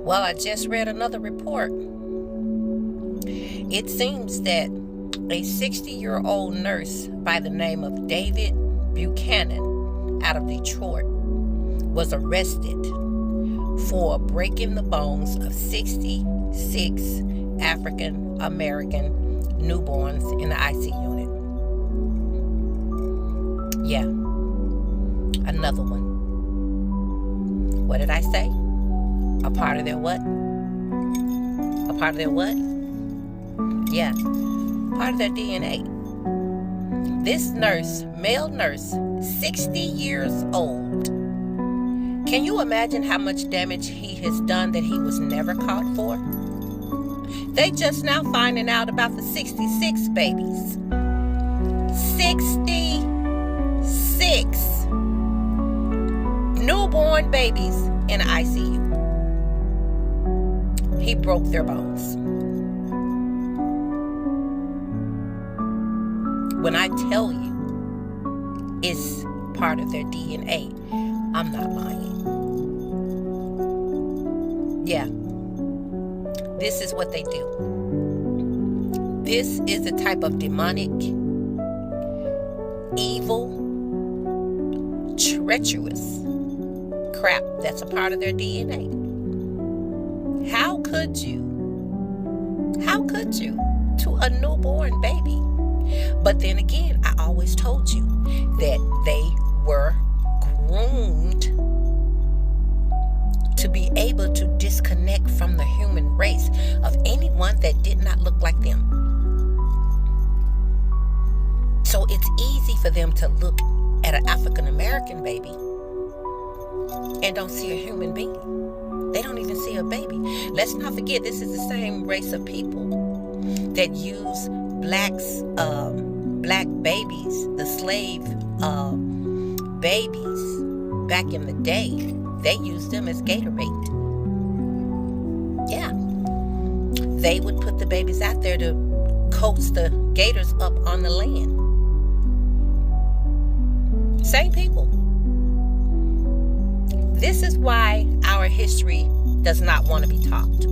Well, I just read another report. It seems that a 60-year-old nurse by the name of David Buchanan out of Detroit was arrested for breaking the bones of 66 African American newborns in the IC unit. Yeah, another one. What did I say? A part of their what? A part of their what? Yeah, part of their DNA. This nurse, male nurse, 60 years old. Can you imagine how much damage he has done that he was never caught for? They just now finding out about the 66 babies. 66 newborn babies in the ICU. He broke their bones. When I tell you it's part of their DNA, I'm not lying. Yeah. This is what they do. This is the type of demonic, evil, treacherous crap that's a part of their DNA. How could you to a newborn baby? But then again, I always told you that they were groomed to be able to disconnect from the human race of anyone that did not look like them. So it's easy for them to look at an African American baby and don't see a human being. They don't even see a baby. Let's not forget, this is the same race of people that use black babies, the slave babies back in the day. They used them as Gatorade. Yeah. They would put the babies out there to coax the gators up on the land. Same people. This is why our history does not want to be taught.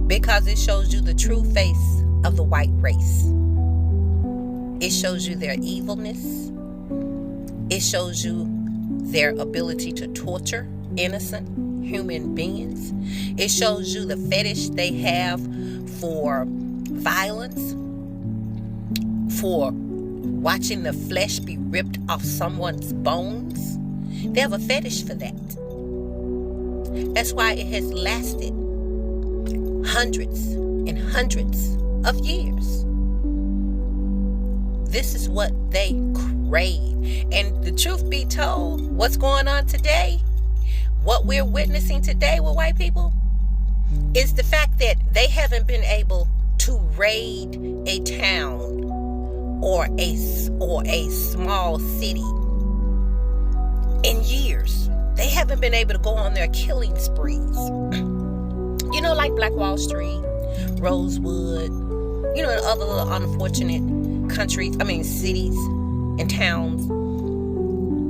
Because it shows you the true face of the white race. It shows you their evilness. It shows you their ability to torture innocent human beings. It shows you the fetish they have for violence, for watching the flesh be ripped off someone's bones. They have a fetish for that. That's why it has lasted hundreds and hundreds of years. This is what they crave. And the truth be told, what's going on today, what we're witnessing today with white people, is the fact that they haven't been able to raid a town or a small city in years. They haven't been able to go on their killing sprees. You know, like Black Wall Street, Rosewood, you know, and other little unfortunate cities and towns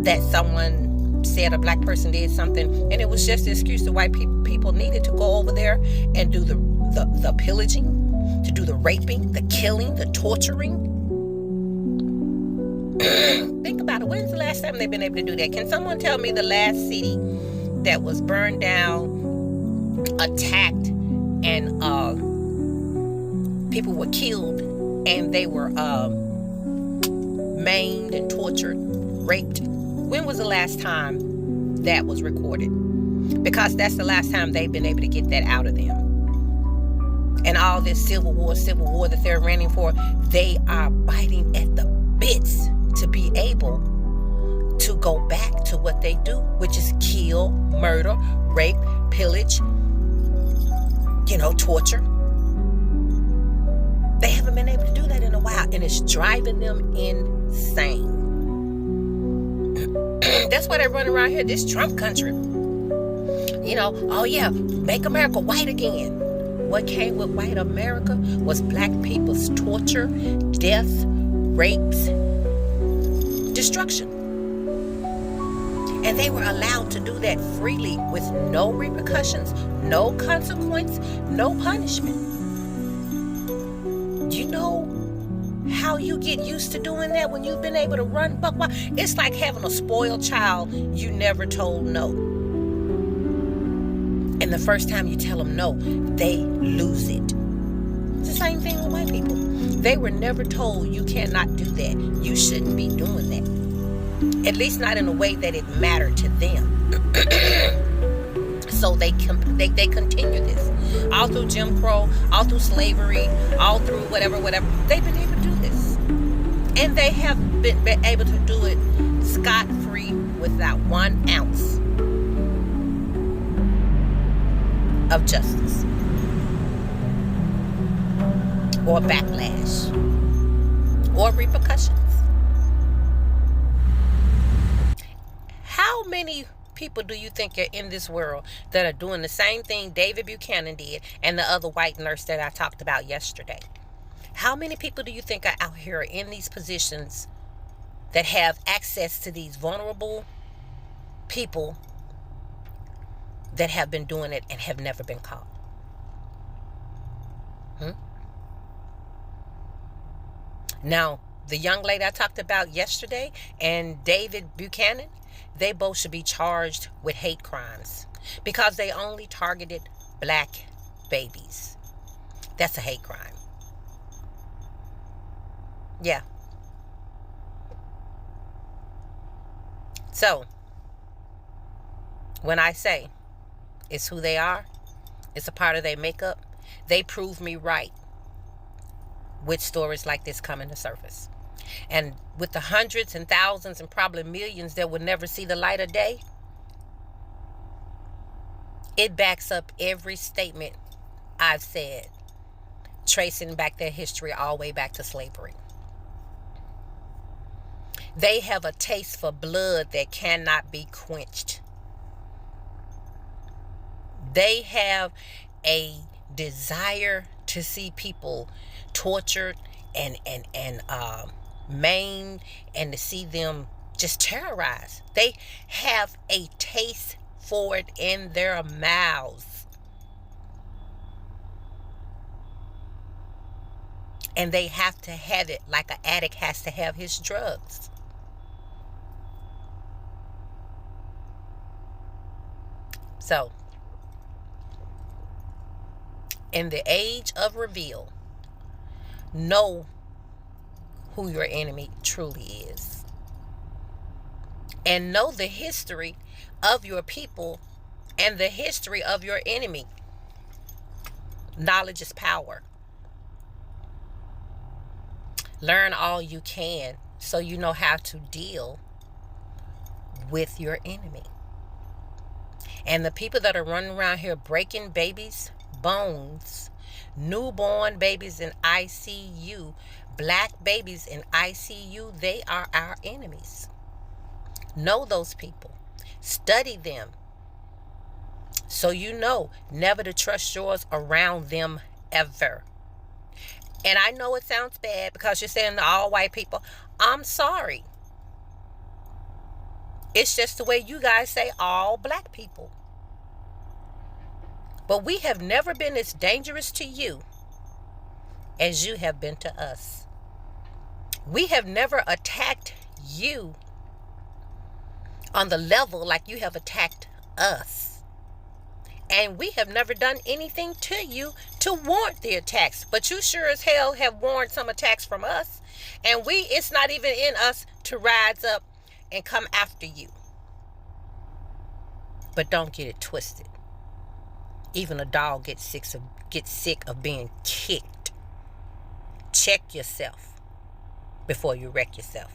that someone said a black person did something, and it was just the excuse the white people needed to go over there and do the pillaging, to do the raping, the killing, the torturing. Think about it. When's the last time they've been able to do that? Can someone tell me the last city that was burned down, attacked, and people were killed, and they were maimed and tortured, raped? When was the last time that was recorded? Because that's the last time they've been able to get that out of them. And all this civil war that they're running for, they are biting at the bits to be able to go back to what they do, which is kill, murder, rape, pillage, torture. They haven't been able to do that in a while, and it's driving them insane. That's why they're running around here, this Trump country. Oh yeah, make America white again. What came with white America was black people's torture, death, rapes, destruction. And they were allowed to do that freely with no repercussions, no consequence, no punishment. You know how you get used to doing that when you've been able to run buck wild? It's like having a spoiled child you never told no. And the first time you tell them no, they lose it. It's the same thing with white people. They were never told you cannot do that. You shouldn't be doing that. At least not in a way that it mattered to them. So they continue this. All through Jim Crow, all through slavery, all through whatever. They've been able to do this. And they have been able to do it scot-free without 1 ounce of justice or backlash or repercussions. How many people do you think are in this world that are doing the same thing David Buchanan did and the other white nurse that I talked about yesterday? How many people do you think are out here in these positions that have access to these vulnerable people that have been doing it and have never been caught? Now, the young lady I talked about yesterday and David Buchanan, they both should be charged with hate crimes because they only targeted black babies. That's a hate crime. Yeah. So, when I say it's who they are, it's a part of their makeup, they prove me right with stories like this coming to surface. And with the hundreds and thousands and probably millions that would never see the light of day, it backs up every statement I've said, tracing back their history all the way back to slavery. They have a taste for blood that cannot be quenched. They have a desire to see people tortured and maimed, and to see them just terrorized. They have a taste for it in their mouths. And they have to have it like an addict has to have his drugs. So, in the age of reveal, know who your enemy truly is. And know the history of your people and the history of your enemy. Knowledge is power. Learn all you can so you know how to deal with your enemy. And the people that are running around here breaking babies' bones, newborn babies in ICU, black babies in ICU, they are our enemies. Know those people. Study them. So you know never to trust yours around them ever. And I know it sounds bad because you're saying to all white people, I'm sorry. It's just the way you guys say all black people. But we have never been as dangerous to you as you have been to us. We have never attacked you on the level like you have attacked us. And we have never done anything to you to warrant the attacks. But you sure as hell have warranted some attacks from us. And it's not even in us to rise up and come after you. But don't get it twisted. Even a dog gets sick of being kicked. Check yourself before you wreck yourself.